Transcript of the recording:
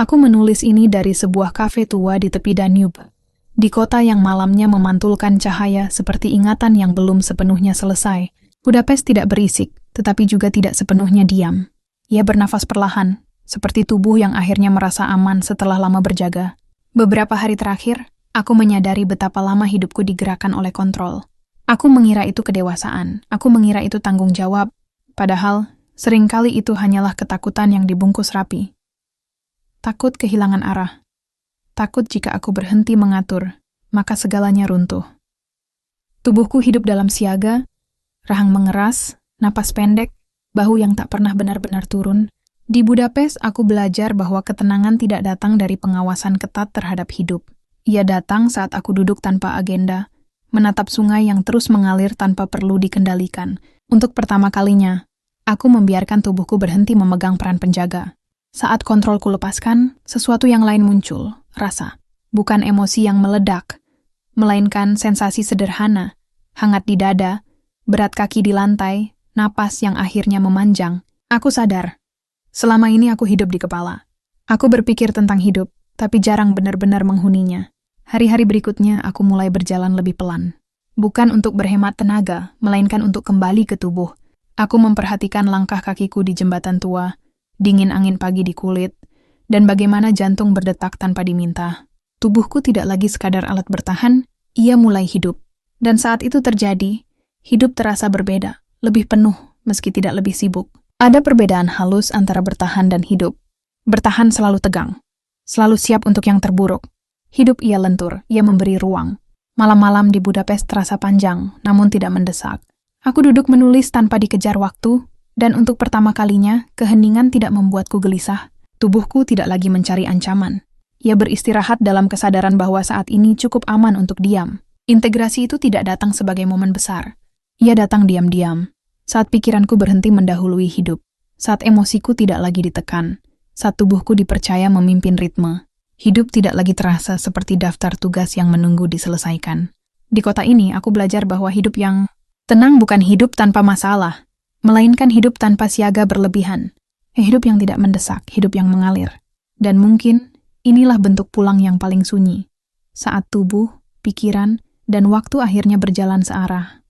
Aku menulis ini dari sebuah kafe tua di tepi Danube, di kota yang malamnya memantulkan cahaya seperti ingatan yang belum sepenuhnya selesai. Budapest tidak berisik, tetapi juga tidak sepenuhnya diam. Ia bernafas perlahan, seperti tubuh yang akhirnya merasa aman setelah lama berjaga. Beberapa hari terakhir, aku menyadari betapa lama hidupku digerakkan oleh kontrol. Aku mengira itu kedewasaan, aku mengira itu tanggung jawab, padahal seringkali itu hanyalah ketakutan yang dibungkus rapi. Takut kehilangan arah. Takut jika aku berhenti mengatur, maka segalanya runtuh. Tubuhku hidup dalam siaga, rahang mengeras, napas pendek, bahu yang tak pernah benar-benar turun. Di Budapest, aku belajar bahwa ketenangan tidak datang dari pengawasan ketat terhadap hidup. Ia datang saat aku duduk tanpa agenda, menatap sungai yang terus mengalir tanpa perlu dikendalikan. Untuk pertama kalinya, aku membiarkan tubuhku berhenti memegang peran penjaga. Saat kontrolku lepaskan, sesuatu yang lain muncul, rasa. Bukan emosi yang meledak, melainkan sensasi sederhana, hangat di dada, berat kaki di lantai, napas yang akhirnya memanjang. Aku sadar, selama ini aku hidup di kepala. Aku berpikir tentang hidup, tapi jarang benar-benar menghuninya. Hari-hari berikutnya aku mulai berjalan lebih pelan. Bukan untuk berhemat tenaga, melainkan untuk kembali ke tubuh. Aku memperhatikan langkah kakiku di jembatan tua, dingin angin pagi di kulit, dan bagaimana jantung berdetak tanpa diminta. Tubuhku tidak lagi sekadar alat bertahan, ia mulai hidup. Dan saat itu terjadi, hidup terasa berbeda, lebih penuh, meski tidak lebih sibuk. Ada perbedaan halus antara bertahan dan hidup. Bertahan selalu tegang, selalu siap untuk yang terburuk. Hidup ia lentur, ia memberi ruang. Malam-malam di Budapest terasa panjang, namun tidak mendesak. Aku duduk menulis tanpa dikejar waktu, dan untuk pertama kalinya, keheningan tidak membuatku gelisah. Tubuhku tidak lagi mencari ancaman. Ia beristirahat dalam kesadaran bahwa saat ini cukup aman untuk diam. Integrasi itu tidak datang sebagai momen besar. Ia datang diam-diam. Saat pikiranku berhenti mendahului hidup. Saat emosiku tidak lagi ditekan. Saat tubuhku dipercaya memimpin ritme. Hidup tidak lagi terasa seperti daftar tugas yang menunggu diselesaikan. Di kota ini, aku belajar bahwa hidup yang tenang bukan hidup tanpa masalah, melainkan hidup tanpa siaga berlebihan. Hidup yang tidak mendesak, hidup yang mengalir. Dan mungkin, inilah bentuk pulang yang paling sunyi. Saat tubuh, pikiran, dan waktu akhirnya berjalan searah.